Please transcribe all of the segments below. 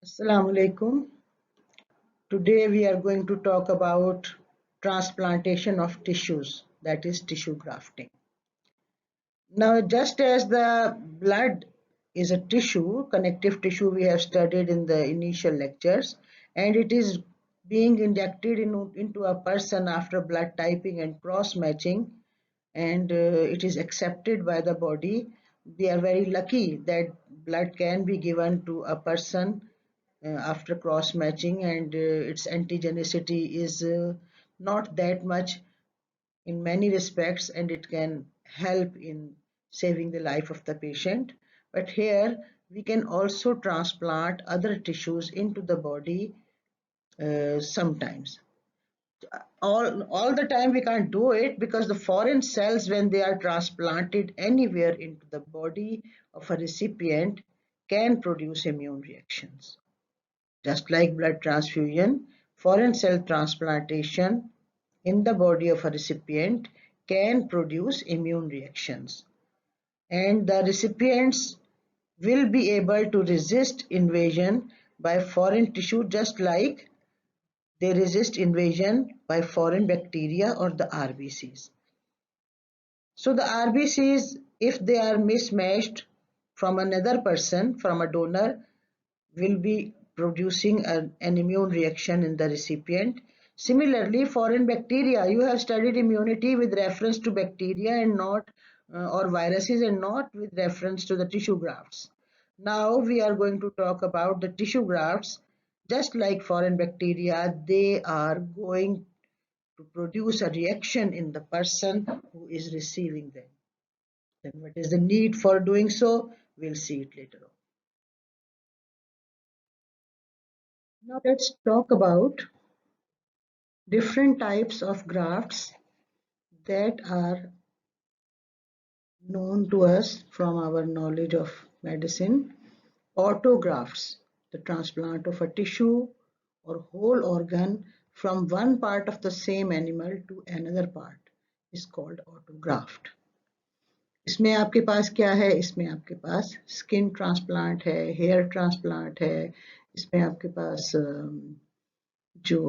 Assalamu alaikum. Today we are going to talk about transplantation of tissues, that is tissue grafting. Now, just as the blood is a tissue, connective tissue we have studied in the initial lectures, and it is being injected into a person after blood typing and cross matching, and it is accepted by the body. We are very lucky that blood can be given to a person after cross matching, and its antigenicity is not that much in many respects, and it can help in saving the life of the patient. But here we can also transplant other tissues into the body sometimes. All the time we can't do it because the foreign cells, when they are transplanted anywhere into the body of a recipient, can produce immune reactions. Just like blood transfusion, foreign cell transplantation in the body of a recipient can produce immune reactions, and the recipients will be able to resist invasion by foreign tissue just like they resist invasion by foreign bacteria or the RBCs. So the RBCs, if they are mismatched from another person, from a donor, will be producing an immune reaction in the recipient. Similarly, foreign bacteria, you have studied immunity with reference to bacteria and not or viruses and not with reference to the tissue grafts. Now we are going to talk about the tissue grafts. Just like foreign bacteria, they are going to produce a reaction in the person who is receiving them. Then what is the need for doing so? We'll see it later on. Now let's talk about different types of grafts that are known to us from our knowledge of medicine. Autografts, the transplant of a tissue or whole organ from one part of the same animal to another part is called autograft. इसमें आपके पास क्या है? इसमें आपके पास skin transplant है, hair transplant है, इसमें आपके पास जो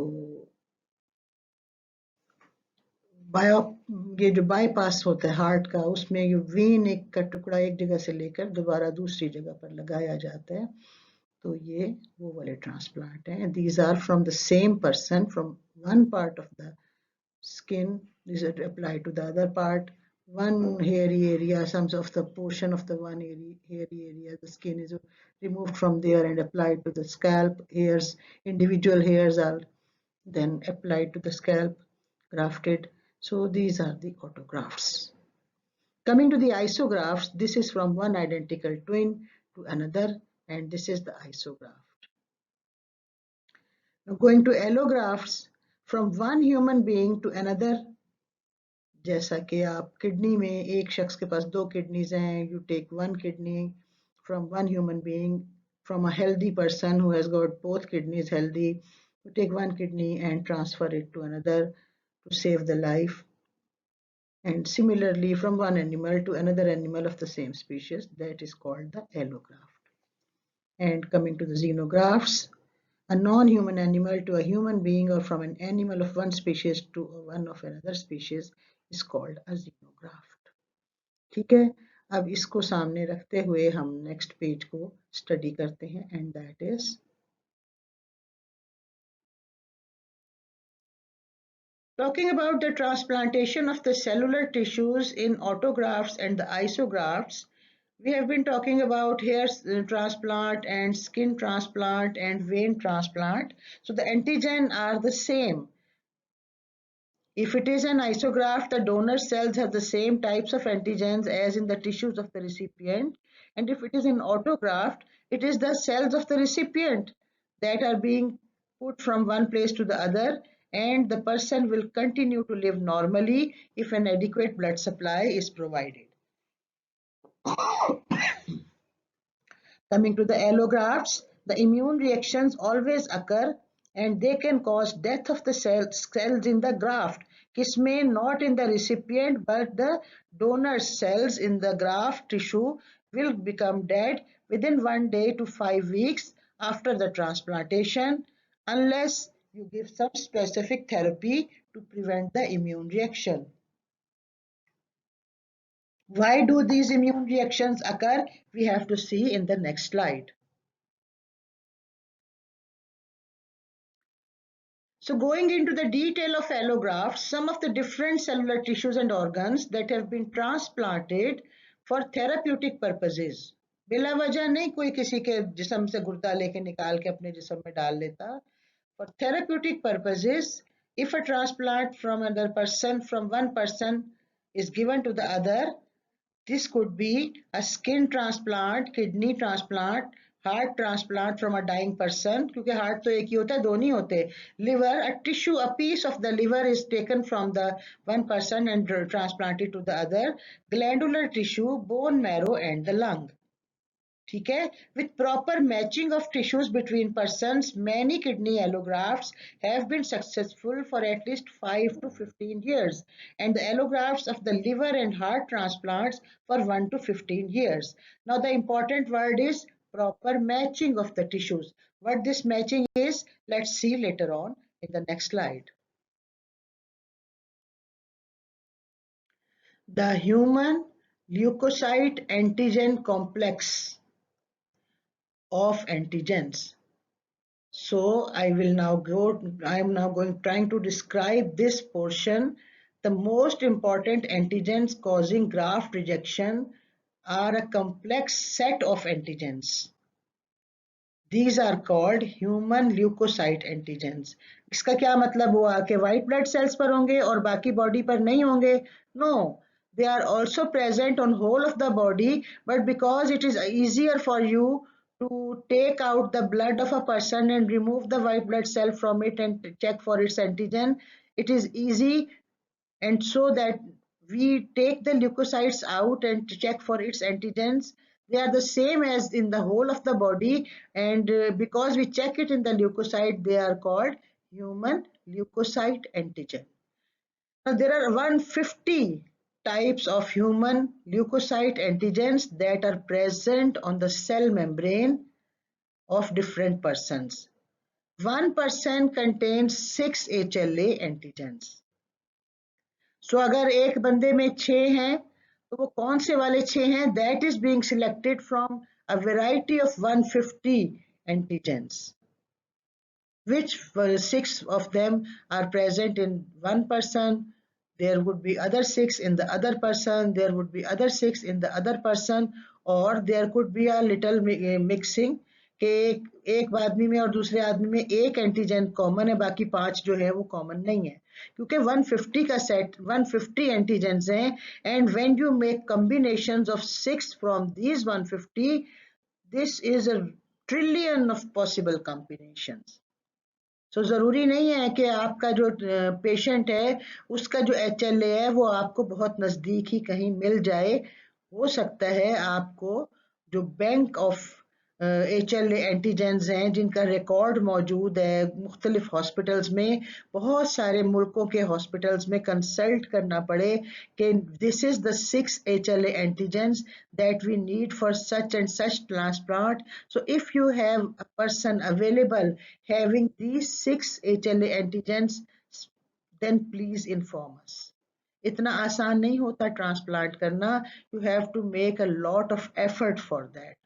ये जो बाईपास होता है हार्ट का, उसमें ये वेन एक का टुकड़ा एक जगह से लेकर दोबारा दूसरी जगह पर लगाया जाता है, तो ये वो वाले ट्रांसप्लांट हैं. These are from the same person, from one part of the skin is applied to the other part. One hairy area, some of the portion of the one hairy area, the skin is removed from there and applied to the scalp. Hairs, individual hairs are then applied to the scalp, grafted. So these are the autografts. Coming to the isografts, this is from one identical twin to another, and this is the isograft. Now going to allografts, from one human being to another. जैसा कि आप kidney में एक शख्स के पास 2 kidneys हैं, you take one kidney from one human being, from a healthy person who has got both kidneys healthy, you take one kidney and transfer it to another to save the life. And similarly, from one animal to another animal of the same species, that is called the allograft. And coming to the xenografts, a non-human animal to a human being or from an animal of one species to one of another species is called a xenograft. ठीक है, अब इसको सामने रखते हुए हम next page को study करते हैं, and that is talking about the transplantation of the cellular tissues in autografts and the isografts. We have been talking about hair transplant and skin transplant and vein transplant. So the antigen are the same. If it is an isograft, the donor cells have the same types of antigens as in the tissues of the recipient. And if it is an autograft, it is the cells of the recipient that are being put from one place to the other, and the person will continue to live normally if an adequate blood supply is provided. Coming to the allografts, the immune reactions always occur and they can cause death of the cells in the graft. Kisme not in the recipient but the donor cells in the graft tissue will become dead within 1 day to 5 weeks after the transplantation unless you give some specific therapy to prevent the immune reaction. Why do these immune reactions occur? We have to see in the next slide. So going into the detail of allografts, some of the different cellular tissues and organs that have been transplanted for therapeutic purposes. बिला वजह नहीं कोई किसी के जिस्म से गुर्दा लेके निकाल के अपने जिस्म में डाल लेता. For therapeutic purposes, if a transplant from another person, from one person is given to the other, this could be a skin transplant, kidney transplant, heart transplant from a dying person, क्योंकि heart तो एक ही होता है, दो नहीं होते. Liver, a tissue, a piece of the liver is taken from the one person and transplanted to the other. Glandular tissue, bone marrow and the lung. ठीक है. With proper matching of tissues between persons, many kidney allografts have been successful for at least 5 to 15 years, and the allografts of the liver and heart transplants for 1 to 15 years. Now the important word is proper matching of the tissues. What this matching is, let's see later on in the next slide. The human leukocyte antigen complex of antigens. So I am now trying to describe this portion. The most important antigens causing graft rejection are a complex set of antigens. These are called human leukocyte antigens. इसका क्या मतलब हुआ कि white blood cells पर होंगे और बाकी body पर नहीं होंगे? No, they are also present on whole of the body, but because it is easier for you to take out the blood of a person and remove the white blood cell from it and check for its antigen, it is easy, and so that we take the leukocytes out and check for its antigens. They are the same as in the whole of the body, and because we check it in the leukocyte, they are called human leukocyte antigen. Now there are 150 types of human leukocyte antigens that are present on the cell membrane of different persons. One person contains 6 HLA antigens. So अगर एक बंदे में 6 हैं तो वो कौन से वाले 6 हैं? That is being selected from a variety of 150 antigens, which 6 of them are present in one person. There would be other 6 in the other person, there would be other 6 in the other person, or there could be a little mixing कि एक आदमी में और दूसरे आदमी में एक antigen common है, बाकी 5 जो है वो कॉमन नहीं है, क्योंकि 150 का सेट 150 एंटीजेंस हैं, and when you make combinations of 6 from these 150, this is a trillion of possible combinations. So ज़रूरी नहीं है कि आपका जो पेशेंट है उसका जो HLA है वो आपको बहुत नज़दीक ही कहीं मिल जाए. हो सकता है आपको जो बैंक ऑफ HLA एंटीजेंस हैं जिनका रिकॉर्ड मौजूद है मुख्तलिफ हॉस्पिटल्स में, बहुत सारे मुल्कों के हॉस्पिटल्स में कंसल्ट करना पड़े कि this is the 6 HLA antigens that we need for such and such transplant. So if you have a person available having these 6 HLA antigens, then please inform us. इतना आसान नहीं होता ट्रांसप्लांट करना. You have to make a lot of effort for that.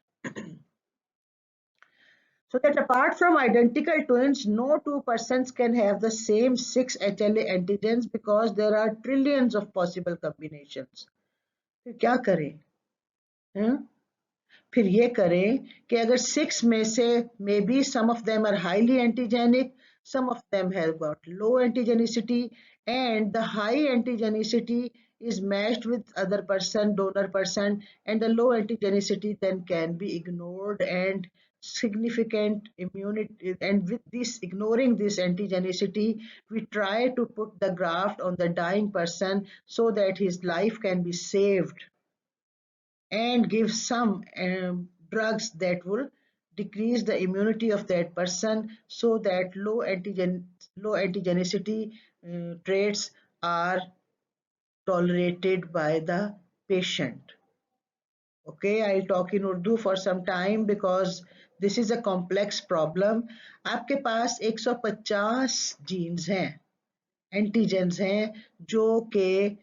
So that apart from identical twins, no two persons can have the same 6 HLA antigens because there are trillions of possible combinations. फिर क्या करें? फिर ये करें कि अगर 6 में से maybe some of them are highly antigenic, some of them have got low antigenicity, and the high antigenicity is matched with other person, donor person, and the low antigenicity then can be ignored, and significant immunity, and with this ignoring this antigenicity, we try to put the graft on the dying person so that his life can be saved, and give some drugs that will decrease the immunity of that person so that low antigenicity traits are tolerated by the patient. Okay, I'll talk in Urdu for some time because this is a complex problem. आपके पास 150 jeans हैं, antigens हैं, जो कि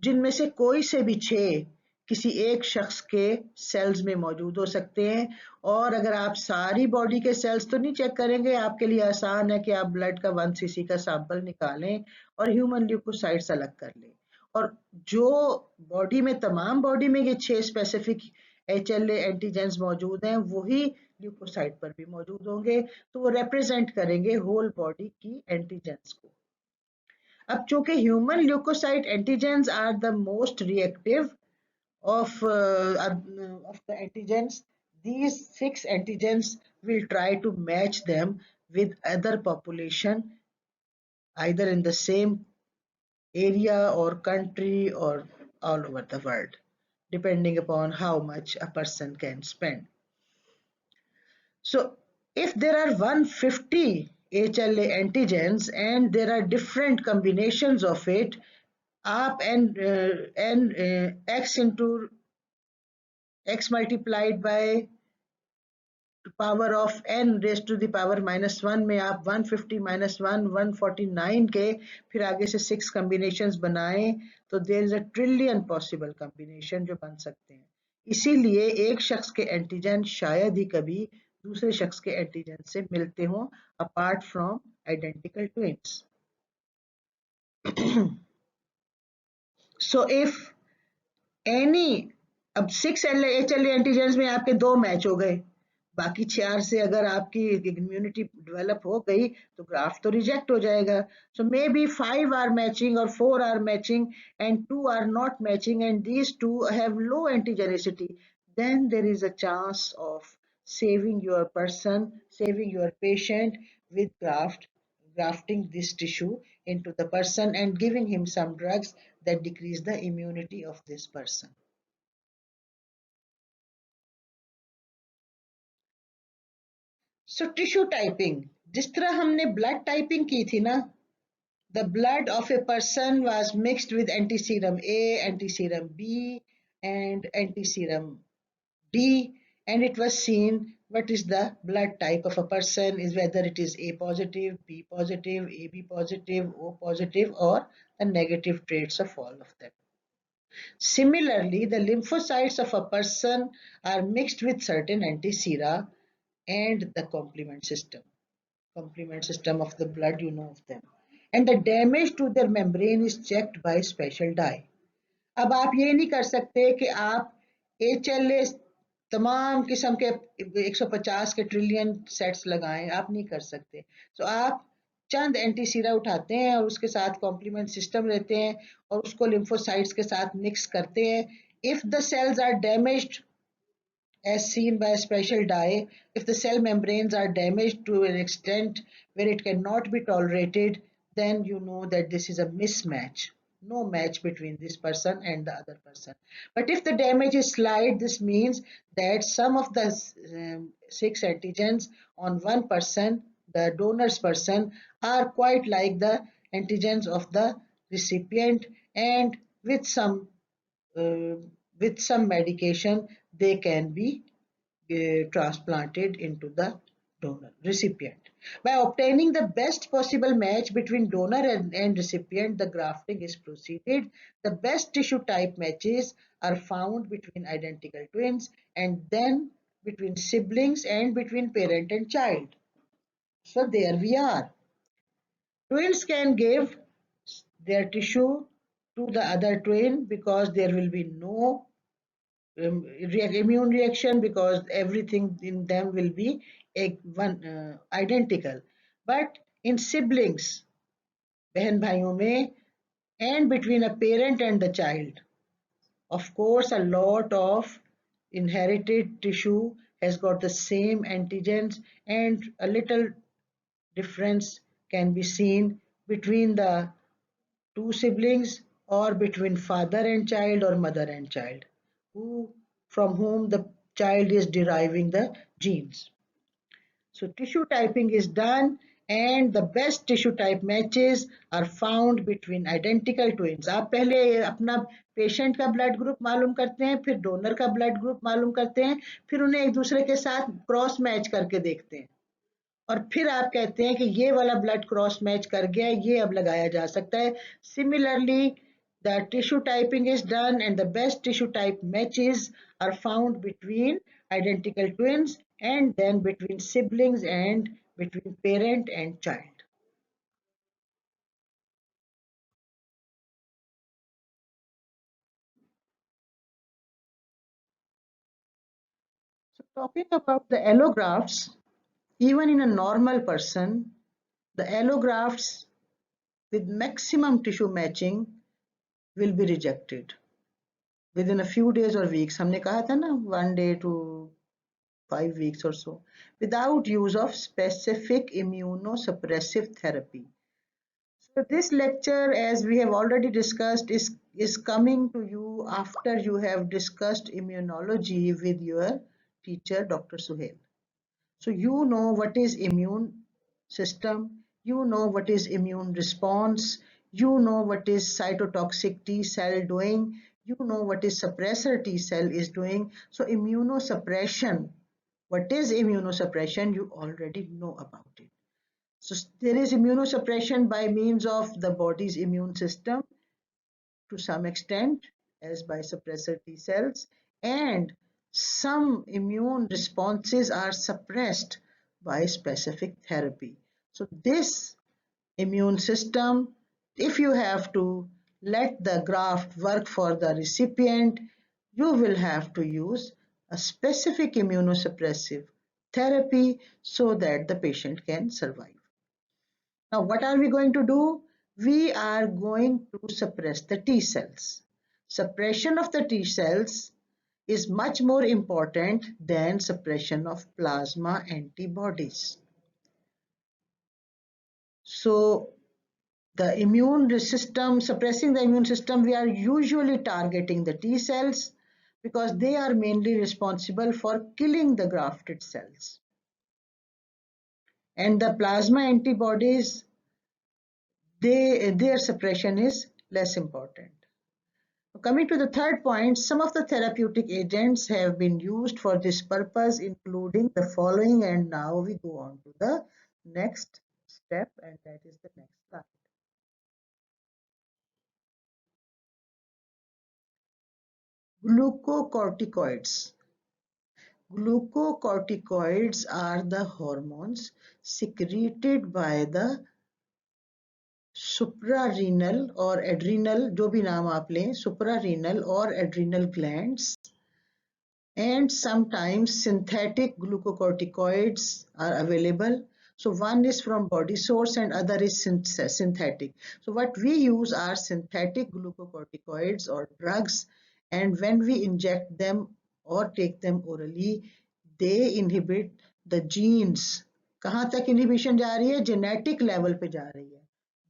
जिनमें से कोई से भी 6 किसी एक शख्स के सेल्स में मौजूद हो सकते हैं। और अगर आप सारी बॉडी के सेल्स तो नहीं चेक करेंगे, आपके लिए आसान है कि आप ब्लड का 1 cc का सैंपल निकालें और ह्यूमन ल्यूकोसाइट्स अलग कर लें। और जो बॉडी में, तमाम बॉडी में ये 6 स्पेसिफिक HLA एंटीजेंस मौजूद हैं, वही ल्यूकोसाइट पर भी मौजूद होंगे, तो वो रिप्रेजेंट करेंगे होल बॉडी की एंटीजेंस को। अब चूंकि human leukocyte antigens are the most reactive of the antigens, these 6 antigens will try to match them with other population either in the same area or country or all over the world, depending upon how much a person can spend. So if there are 150 HLA antigens and there are different combinations of it, आप x into x multiplied by power of n raised to the power -1 में आप 150 -1 149 के फिर आगे से 6 combinations बनाएं, तो there is a trillion possible combination जो बन सकते हैं। इसीलिए एक शख्स के एंटीजन शायद ही कभी दूसरे शख्स के एंटीजन से मिलते हों, apart from identical twins. So if any, अब 6 HLA एंटीजेंस में आपके 2 मैच हो गए, बाकी 4 से अगर आपकी इम्यूनिटी डेवलप हो गई तो ग्राफ्ट तो रिजेक्ट हो जाएगा। So maybe 5 are matching और 4 are matching and 2 are not matching and these 2 have low antigenicity, then there is a chance of saving your person, saving your patient with grafting this tissue into the person and giving him some drugs that decrease the immunity of this person. So tissue typing, जिस तरह हमने blood typing की थी ना, the blood of a person was mixed with antiserum A, antiserum B and antiserum D, and it was seen what is the blood type of a person, is whether it is A positive, B positive, AB positive, O positive, or the negative traits of all of them. Similarly, the lymphocytes of a person are mixed with certain antisera and the complement system of the blood, you know of them, and the damage to their membrane is checked by special dye. अब आप ये नहीं कर सकते कि आप HLA तमाम किस्म के 150 के ट्रिलियन सेट्स लगाएं, आप नहीं कर सकते। तो आप चंद एंटीसीरा उठाते हैं और उसके साथ कॉम्प्लीमेंट सिस्टम लेते हैं और उसको लिम्फोसाइट्स के साथ मिक्स करते हैं। If the cells are damaged as seen by a special dye, if the cell membranes are damaged to an extent where it cannot be tolerated, then you know that this is a mismatch. No match between this person and the other person. But if the damage is slight, this means that some of the 6 antigens on one person, the donor's person, are quite like the antigens of the recipient, and uh, with some medication they can be transplanted into the donor recipient. By obtaining the best possible match between donor and recipient, the grafting is proceeded. The best tissue type matches are found between identical twins and then between siblings and between parent and child. So there we are. Twins can give their tissue to the other twin because there will be no immune reaction, because everything in them will be identical. But in siblings, बहन भाइयों में, and between a parent and the child, of course a lot of inherited tissue has got the same antigens, and a little difference can be seen between the two siblings or between father and child or mother and child, who from whom the child is deriving the genes. So tissue typing is done and the best tissue type matches are found between identical twins. आप पहले अपना patient का blood group मालूम करते हैं, फिर donor का blood group मालूम करते हैं, फिर उन्हें एक दूसरे के साथ क्रॉस मैच करके देखते हैं और फिर आप कहते हैं कि ये वाला ब्लड क्रॉस मैच कर गया, ये अब लगाया जा सकता है. Similarly, the tissue typing is done and the best tissue type matches are found between identical twins and then between siblings and between parent and child. So talking about the allografts, even in a normal person, the allografts with maximum tissue matching will be rejected within a few days or weeks. हमने कहा था ना 1 day to 5 weeks or so, without use of specific immunosuppressive therapy. So this lecture, as we have already discussed, is coming to you after you have discussed immunology with your teacher, Dr. Suhail. So you know what is immune system, you know what is immune response, you know what is cytotoxic T cell doing, you know what is suppressor T cell is doing. So immunosuppression, what is immunosuppression, you already know about it. So there is immunosuppression by means of the body's immune system to some extent, as by suppressor T cells, and some immune responses are suppressed by specific therapy. So this immune system, if you have to let the graft work for the recipient, you will have to use a specific immunosuppressive therapy so that the patient can survive. Now, what are we going to do? We are going to suppress the T cells. Suppression of the T cells is much more important than suppression of plasma antibodies. So, the immune system, suppressing the immune system, we are usually targeting the T cells because they are mainly responsible for killing the grafted cells. And the plasma antibodies, their suppression is less important. Coming to the third point, some of the therapeutic agents have been used for this purpose, including the following, and now we go on to the next step, and that is the next slide. Glucocorticoids. Glucocorticoids are the hormones secreted by the suprarenal or adrenal, जो भी नाम आप लें, suprarenal or adrenal glands, and sometimes synthetic glucocorticoids are available. So one is from body source and other is synthetic. So what we use are synthetic glucocorticoids or drugs, and when we inject them or take them orally, they inhibit the genes. कहाँ तक inhibition जा रही है? Genetic level पे जा रही है.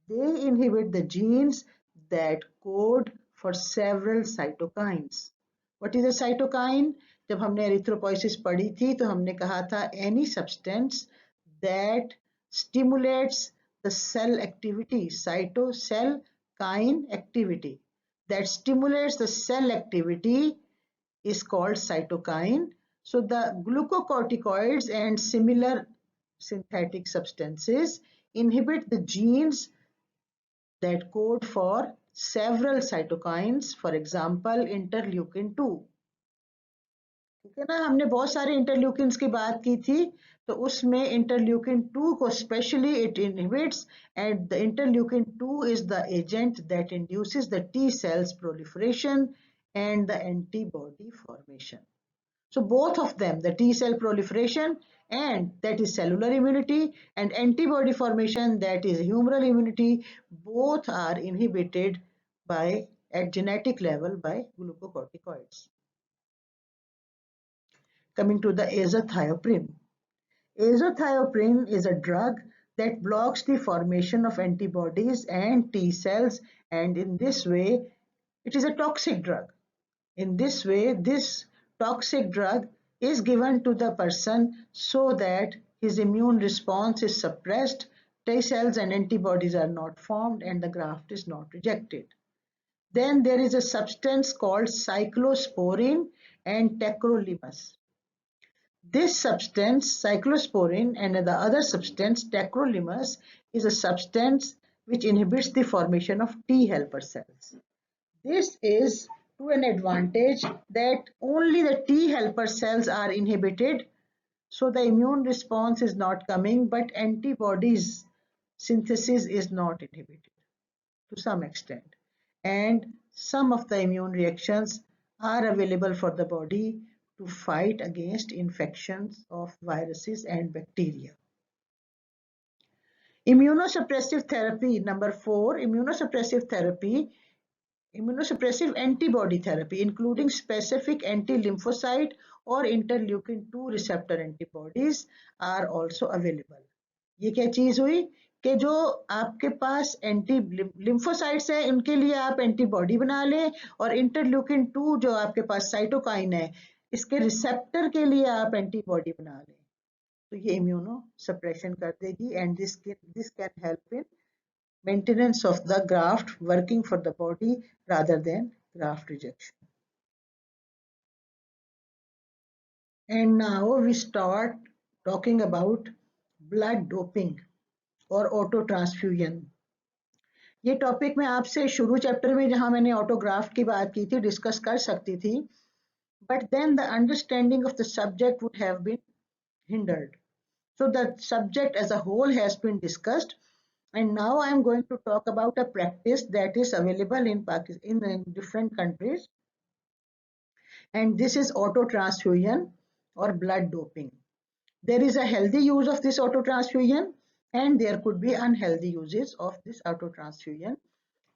They inhibit the genes that code for several cytokines. What is a cytokine? जब हमने एरिथ्रोपोइसिस पढ़ी थी तो हमने कहा था any substance that stimulates the cell activity, cytocell kine activity, that stimulates the cell activity is called cytokine. So the glucocorticoids and similar synthetic substances inhibit the genes that code for several cytokines, for example interleukin 2. ठीक है ना, हमने बहुत सारे interleukins की बात की थी, तो उसमें इंटरल्यूकिन 2 को specially it inhibits, and the interleukin 2 is the agent that induces the T cells proliferation and the antibody formation. So both of them, the T cell proliferation, and that is cellular immunity, and antibody formation, that is humoral immunity, both are inhibited by at genetic level by glucocorticoids. Coming to the azathioprine. Azathioprine is a drug that blocks the formation of antibodies and T cells, and in this way, it is a toxic drug. In this way, this toxic drug is given to the person so that his immune response is suppressed T cells and antibodies are not formed and the graft is not rejected. Then there is a substance called cyclosporin and tacrolimus. This substance, cyclosporin, and the other substance, tacrolimus, is a substance which inhibits the formation of T helper cells. This is to an advantage that only the T helper cells are inhibited, so the immune response is not coming, but antibodies synthesis is not inhibited to some extent. And some of the immune reactions are available for the body to fight against infections of viruses and bacteria. Immunosuppressive therapy, number 4, immunosuppressive antibody therapy, including specific anti-lymphocyte or interleukin-2 receptor antibodies are also available. ये क्या चीज हुई कि जो आपके पास anti lymphocytes है उनके लिए आप एंटीबॉडी बना लें और इंटरल्यूकिन 2 जो आपके पास साइटोकाइन है इसके रिसेप्टर के लिए आप एंटीबॉडी बना लें तो ये इम्यूनो सप्रेशन कर देगी and this can help in maintenance of the graft working for the body rather than graft rejection. And now we start talking about blood doping और ऑटो ट्रांसफ्यूजन. ये टॉपिक मैं आपसे शुरू चैप्टर में जहां मैंने ऑटोग्राफ्ट की बात की थी डिस्कस कर सकती थी, but then the understanding of the subject would have been hindered. So the subject as a whole has been discussed, and now I am going to talk about a practice that is available in Pakistan in different countries, and this is auto transfusion or blood doping. There is a healthy use of this auto transfusion and there could be unhealthy uses of this auto transfusion.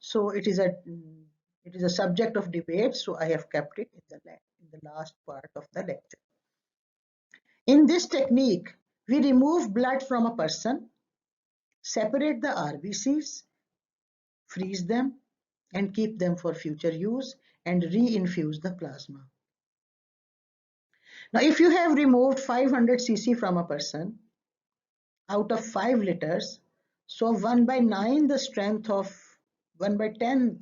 So it is a subject of debate, so I have kept it in the last part of the lecture. In this technique, we remove blood from a person, separate the RBCs, freeze them, and keep them for future use and re-infuse the plasma. Now, if you have removed 500 cc from a person out of 5 liters, so 1 by 9 the strength of 1 by 10,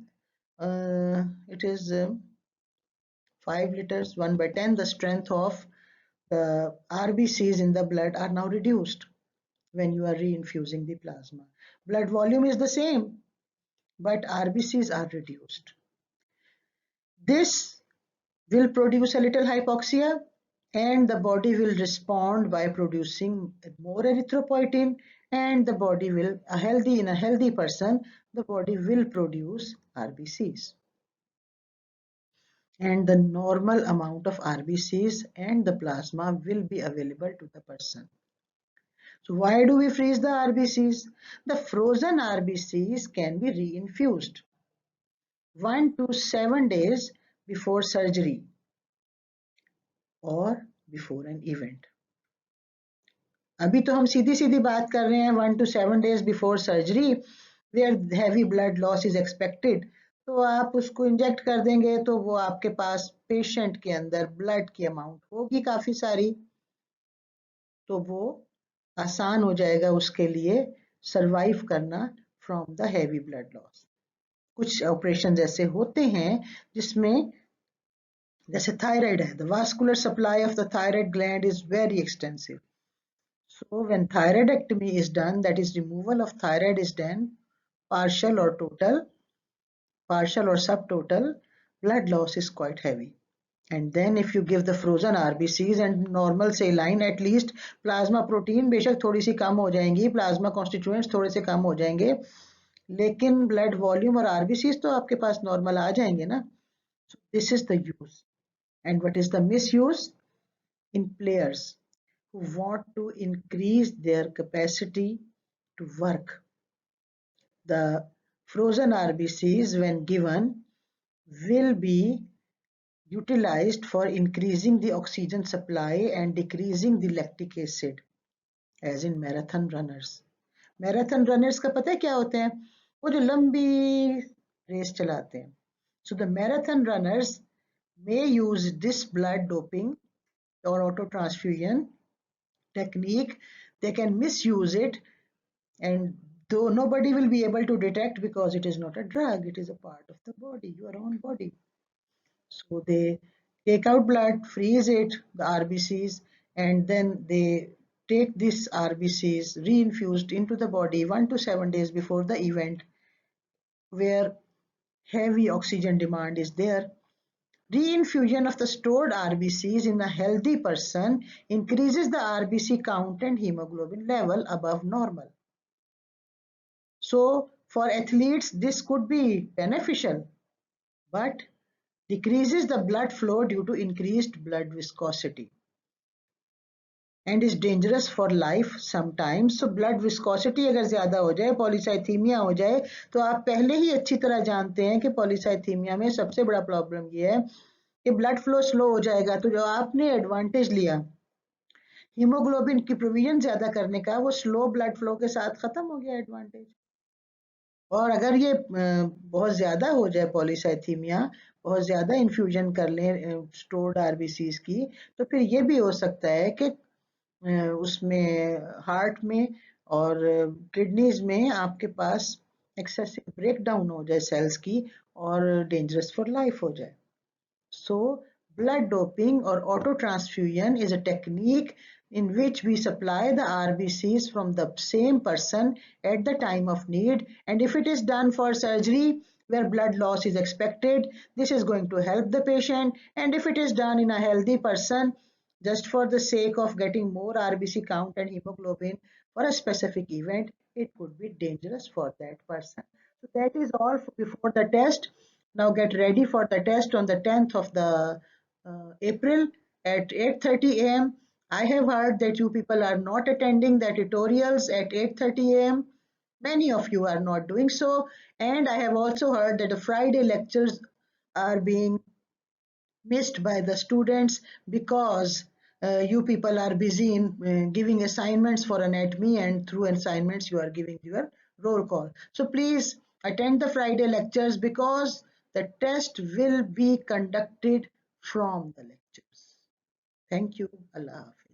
it is 5 liters, 1 by 10 the strength of the RBCs in the blood are now reduced when you are reinfusing the plasma. Blood volume is the same, but RBCs are reduced. This will produce a little hypoxia and the body will respond by producing more erythropoietin, and the body will, in a healthy person, the body will produce RBCs. And the normal amount of RBCs and the plasma will be available to the person. So why do we freeze the RBCs? The frozen RBCs can be reinfused 1 to 7 days before surgery or before an event. अभी तो हम सीधी सीधी बात कर रहे हैं 1 to 7 days before surgery where heavy blood loss is expected. तो आप उसको इंजेक्ट कर देंगे तो वो आपके पास पेशेंट के अंदर ब्लड की अमाउंट होगी काफी सारी, तो वो आसान हो जाएगा उसके लिए सरवाइव करना from the heavy blood loss. कुछ ऑपरेशन ऐसे होते हैं जिसमें जैसे थायराइड है, the vascular supply of the thyroid gland is very extensive. So when thyroidectomy is done, that is removal of thyroid is done, partial or total, partial or subtotal, blood loss is quite heavy. And then if you give the frozen RBCs and normal saline, at least plasma protein बेशक थोड़ी सी कम हो जाएंगी, plasma constituents थोड़े से कम हो जाएंगे, लेकिन blood volume और RBCs तो आपके पास normal आ जाएंगे ना. So this is the use. And what is the misuse? In players who want to increase their capacity to work. The frozen RBCs, when given, will be utilized for increasing the oxygen supply and decreasing the lactic acid, as in marathon runners. Marathon runners का पता है क्या होते हैं? वो जो लंबी race चलाते हैं. So the marathon runners may use this blood doping or auto transfusion technique. They can misuse it And though nobody will be able to detect because it is not a drug, it is a part of the body, your own body. So they take out blood, freeze it, the RBCs, and then they take these RBCs reinfused into the body 1 to 7 days before the event, where heavy oxygen demand is there. Reinfusion of the stored RBCs in a healthy person increases the RBC count and hemoglobin level above normal. So, for athletes, this could be beneficial, but decreases the blood flow due to increased blood viscosity and is dangerous for life sometimes. So blood viscosity अगर ज़्यादा हो जाए, polycythaemia हो जाए, तो आप पहले ही अच्छी तरह जानते हैं कि पॉलीसाइथीमिया में सबसे बड़ा प्रॉब्लम ये है कि ब्लड फ्लो स्लो हो जाएगा। तो जो आपने एडवांटेज लिया हीमोग्लोबिन की प्रोविजन ज़्यादा करने का, वो स्लो ब्लड फ्लो के साथ ख़त्म हो गया एडवांटेज। और अगर ये बहुत ज़्यादा हो जाए पॉलीसाइथीमिया, बहुत ज़्यादा इन्फ्यूजन कर लें स्टोर्ड आरबीसीज की, तो फिर ये भी हो सकता है कि उसमें हार्ट में और किडनीज में आपके पास एक्सेसिव ब्रेकडाउन हो जाए सेल्स की और डेंजरस फॉर लाइफ हो जाए। So, blood doping or autotransfusion is a technique in which we supply the RBCs from the same person at the time of need, and if it is done for surgery where blood loss is expected, this is going to help the patient, and if it is done in a healthy person just for the sake of getting more RBC count and hemoglobin for a specific event, it could be dangerous for that person. So that is all before the test. Now get ready for the test on the 10th of the April at 8:30 a.m. I have heard that you people are not attending the tutorials at 8:30 a.m. Many of you are not doing so, and I have also heard that the Friday lectures are being missed by the students because you people are busy in giving assignments for anatomy, and through assignments you are giving your roll call. So please attend the Friday lectures because the test will be conducted from the lectures. Thank you. Allah Hafiz.